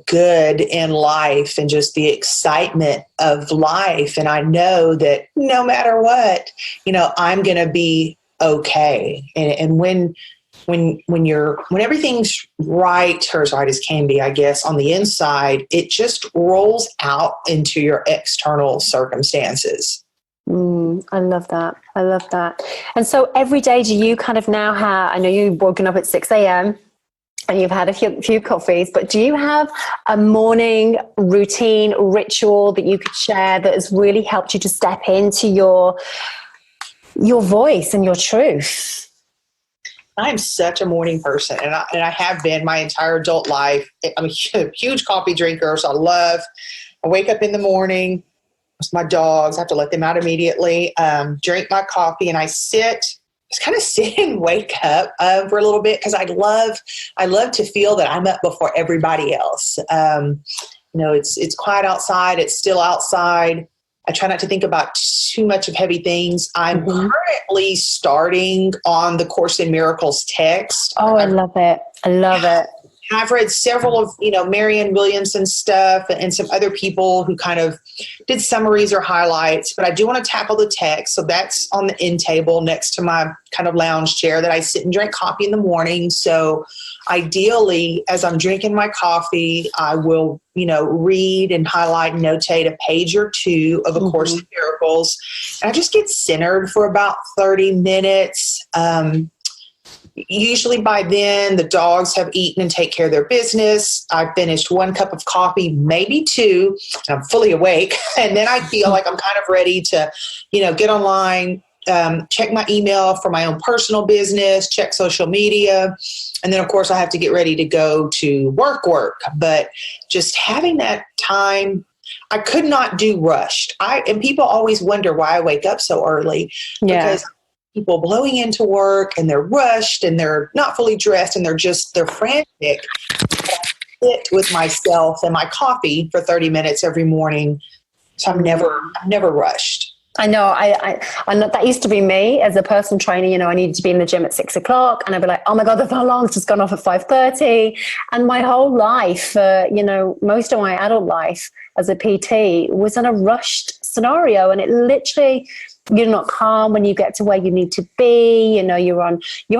B: good in life and just the excitement of life. And I know that no matter what, I'm going to be okay. And when everything's right, or as right as can be, I guess, on the inside, it just rolls out into your external circumstances.
A: I love that. I love that. And so every day, do you kind of now have, I know you've woken up at 6 a.m. and you've had a few coffees, but do you have a morning routine, ritual that you could share that has really helped you to step into your voice and your truth?
B: I'm such a morning person, and I have been my entire adult life. I'm a huge coffee drinker, so I wake up in the morning with my dogs. I have to let them out immediately, drink my coffee, and I just kind of sit and wake up for a little bit, because I love to feel that I'm up before everybody else. It's quiet outside. It's still outside. I try not to think about too much of heavy things. I'm currently starting on the Course in Miracles text.
A: Oh, I love it. I love it.
B: I've read several of, Marianne Williamson's stuff and some other people who kind of did summaries or highlights, but I do want to tackle the text. So that's on the end table next to my kind of lounge chair that I sit and drink coffee in the morning. So ideally, as I'm drinking my coffee, I will, read and highlight and notate a page or two of A Course in Miracles. And I just get centered for about 30 minutes. Usually by then, the dogs have eaten and take care of their business. I've finished 1 cup of coffee, maybe 2, and I'm fully awake. And then I feel like I'm kind of ready to, get online, check my email for my own personal business, check social media. And then, of course, I have to get ready to go to work. But just having that time, I could not do rushed. And people always wonder why I wake up so early.
A: Yeah.
B: Because people blowing into work and they're rushed and they're not fully dressed and they're frantic. I sit with myself and my coffee for 30 minutes every morning. So I'm never rushed.
A: I know. I know that used to be me as a personal trainer. I needed to be in the gym at 6 o'clock, and I'd be like, "Oh my God, the alarm's just gone off at 5:30." And my whole life, most of my adult life as a PT was in a rushed scenario, and it literally, you're not calm when you get to where you need to be. You're on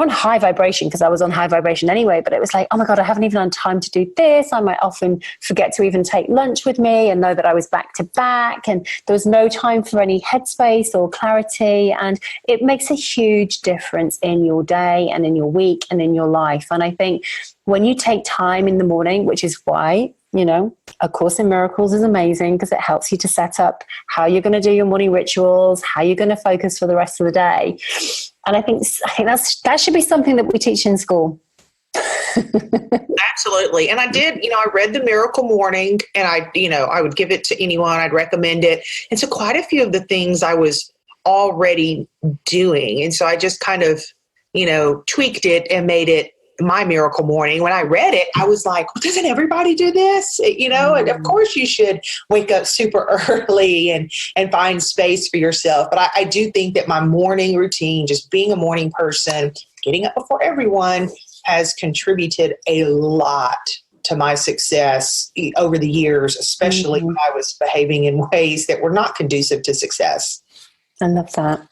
A: high vibration, because I was on high vibration anyway, but it was like, oh my God, I haven't even had time to do this. I might often forget to even take lunch with me and know that I was back to back, and there was no time for any headspace or clarity. And it makes a huge difference in your day and in your week and in your life. And I think when you take time in the morning, which is why, A Course in Miracles is amazing, because it helps you to set up how you're going to do your morning rituals, how you're going to focus for the rest of the day. And I think that should be something that we teach in school.
B: Absolutely. And I did, I read the Miracle Morning, and I would give it to anyone. I'd recommend it. And so quite a few of the things I was already doing. And so I just kind of, tweaked it and made it my miracle morning. When I read it, I was like, well, doesn't everybody do this? And of course you should wake up super early and find space for yourself. But I do think that my morning routine, just being a morning person, getting up before everyone, has contributed a lot to my success over the years, especially when I was behaving in ways that were not conducive to success.
A: I love that.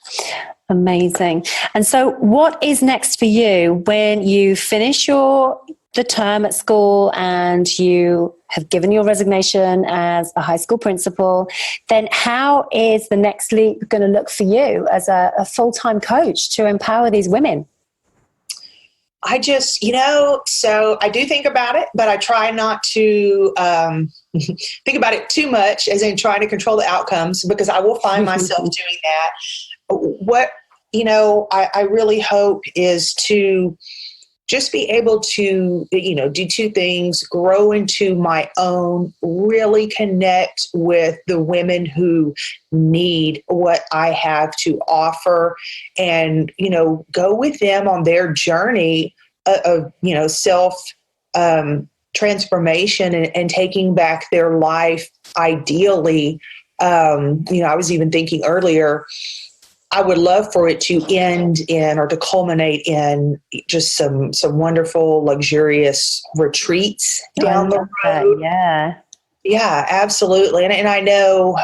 A: Amazing. And so what is next for you when you finish the term at school and you have given your resignation as a high school principal? Then how is the next leap going to look for you as a full-time coach to empower these women?
B: I just, so I do think about it, but I try not to think about it too much, as in trying to control the outcomes, because I will find myself doing that. What, I really hope is to just be able to, do two things: grow into my own, really connect with the women who need what I have to offer, and, go with them on their journey of self transformation and taking back their life. Ideally, I was even thinking earlier, I would love for it to end in, or to culminate in, just some wonderful, luxurious retreats down the road. Yeah, absolutely. And I know,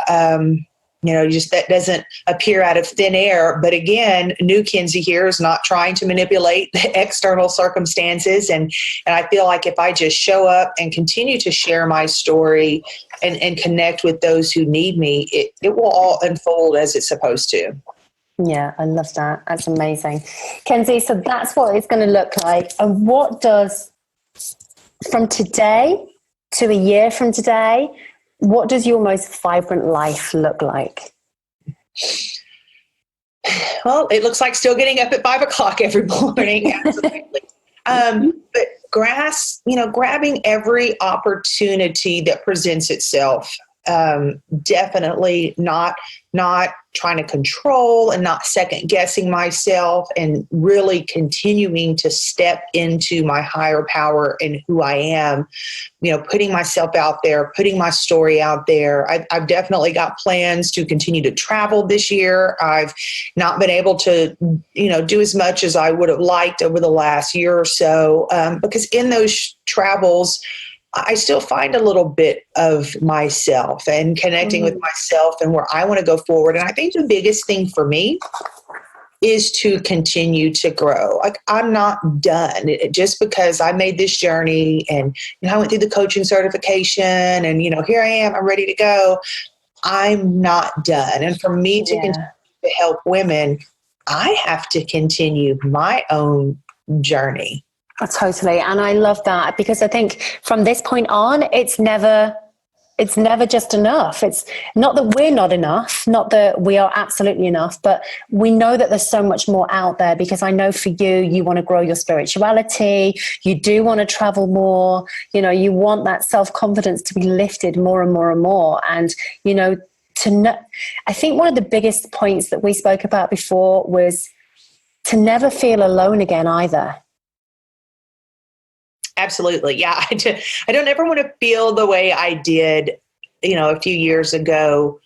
B: just that doesn't appear out of thin air. But again, new Kenzie here is not trying to manipulate the external circumstances. And I feel like if I just show up and continue to share my story and connect with those who need me, it will all unfold as it's supposed to.
A: Yeah, I love that. That's amazing. Kenzie, so that's what it's going to look like. And what does, from today to a year from today, what does your most vibrant life look like?
B: Well, it looks like still getting up at 5 o'clock every morning. Absolutely. But grabbing every opportunity that presents itself. Definitely not trying to control and not second guessing myself, and really continuing to step into my higher power and who I am, putting myself out there, putting my story out there. I've definitely got plans to continue to travel this year. I've not been able to, do as much as I would have liked over the last year or so, because in those travels, I still find a little bit of myself and connecting with myself and where I want to go forward. And I think the biggest thing for me is to continue to grow. Like, I'm not done. Just because I made this journey and I went through the coaching certification and, here I am, I'm ready to go. I'm not done. And for me to continue to help women, I have to continue my own journey.
A: Totally. And I love that, because I think from this point on, it's never just enough. It's not that we're not enough, not that we are absolutely enough, but we know that there's so much more out there, because I know for you want to grow your spirituality. You do want to travel more. You want that self-confidence to be lifted more and more and more. And, I think one of the biggest points that we spoke about before was to never feel alone again either.
B: Absolutely. Yeah. I don't ever want to feel the way I did, a few years ago,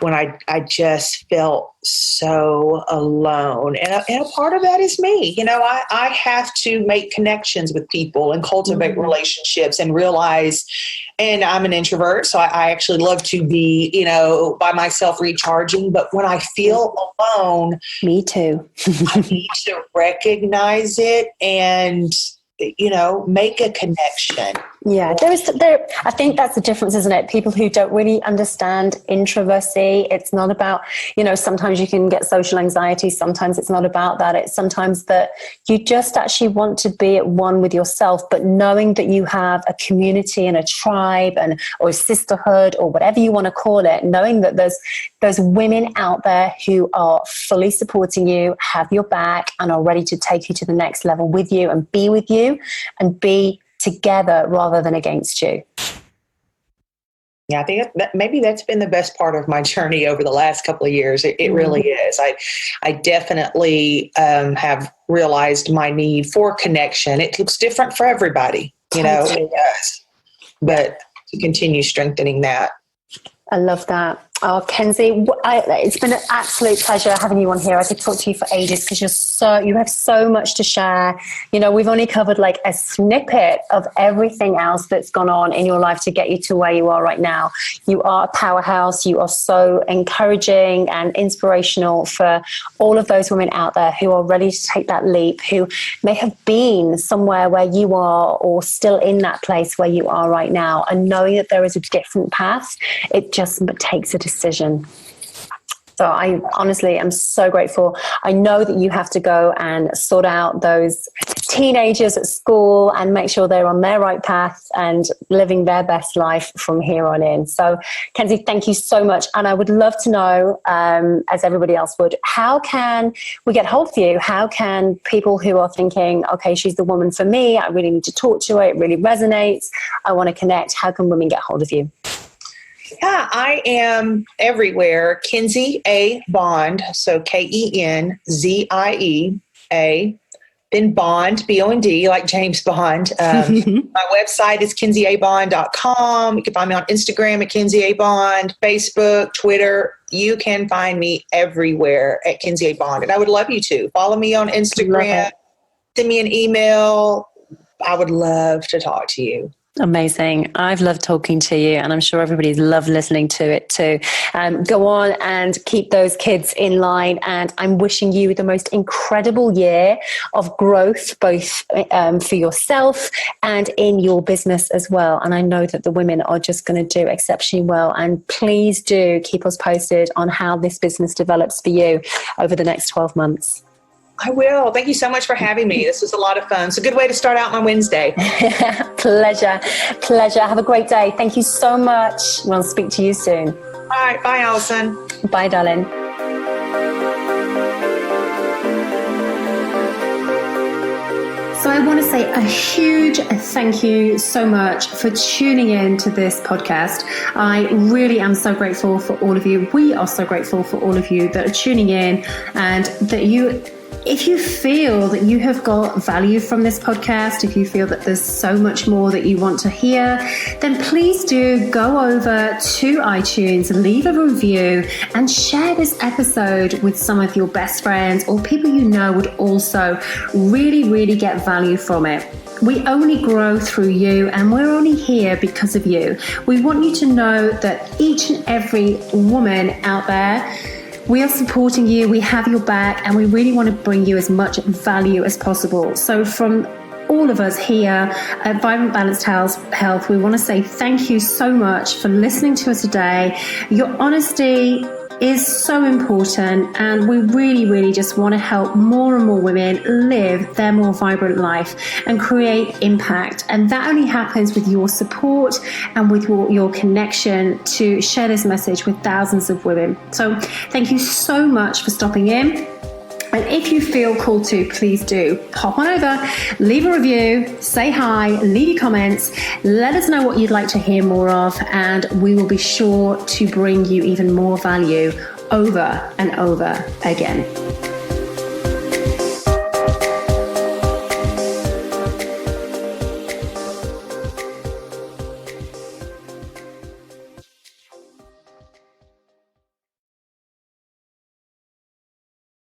B: when I just felt so alone. And a part of that is me. I have to make connections with people and cultivate relationships and realize, and I'm an introvert, so I actually love to be, by myself recharging. But when I feel alone,
A: me too.
B: I need to recognize it and make a connection.
A: Yeah, I think that's the difference, isn't it? People who don't really understand introversy. It's not about, sometimes you can get social anxiety. Sometimes it's not about that. It's sometimes that you just actually want to be at one with yourself, but knowing that you have a community and a tribe or a sisterhood or whatever you want to call it, knowing that there's women out there who are fully supporting you, have your back, and are ready to take you to the next level with you and be with you and be together rather than against you.
B: Yeah, I think that maybe that's been the best part of my journey over the last couple of years. It really is. I definitely have realized my need for connection. It looks different for everybody, it does. But to continue strengthening that.
A: I love that. Oh, Kenzie, it's been an absolute pleasure having you on here. I could talk to you for ages because you have so much to share. We've only covered like a snippet of everything else that's gone on in your life to get you to where you are right now. You are a powerhouse. You are so encouraging and inspirational for all of those women out there who are ready to take that leap, who may have been somewhere where you are or still in that place where you are right now. And knowing that there is a different path, it just takes a decision. So I honestly am so grateful. I know that you have to go and sort out those teenagers at school and make sure they're on their right path and living their best life from here on in. So Kenzie, thank you so much. And I would love to know, as everybody else would, how can we get hold of you? How can people who are thinking, okay, she's the woman for me, I really need to talk to her, it really resonates, I want to connect, how can women get hold of you?
B: Yeah, I am everywhere. Kenzie.A.Bond, so Kenzie, then Bond, B-O-N-D, like James Bond. My website is 𝗦𝗧𝗢𝗣.com. You can find me on Instagram at Kenzie.A.Bond, Facebook, Twitter. You can find me everywhere at Kenzie.A.Bond. And I would love you to follow me on Instagram, send me an email. I would love to talk to you.
A: Amazing. I've loved talking to you, and I'm sure everybody's loved listening to it too. Go on and keep those kids in line, and I'm wishing you the most incredible year of growth, both for yourself and in your business as well. And I know that the women are just going to do exceptionally well, and please do keep us posted on how this business develops for you over the next 12 months.
B: I will. Thank you so much for having me. This was a lot of fun. It's a good way to start out my Wednesday.
A: Pleasure. Have a great day. Thank you so much. We'll speak to you soon.
B: All right. Bye, Allison.
A: Bye, darling. So I want to say a huge thank you so much for tuning in to this podcast. I really am so grateful for all of you. We are so grateful for all of you that are tuning in, and that if you feel that you have got value from this podcast, if you feel that there's so much more that you want to hear, then please do go over to iTunes, leave a review, and share this episode with some of your best friends or people you know would also really, really get value from it. We only grow through you, and we're only here because of you. We want you to know that each and every woman out there, we are supporting you, we have your back, and we really want to bring you as much value as possible. So from all of us here at Vibrant Balanced Health, we want to say thank you so much for listening to us today. Your honesty is so important, and we really, really just want to help more and more women live their more vibrant life and create impact. And that only happens with your support and with your connection to share this message with thousands of women. So thank you so much for stopping in. And if you feel called to, please do pop on over, leave a review, say hi, leave your comments, let us know what you'd like to hear more of, and we will be sure to bring you even more value over and over again.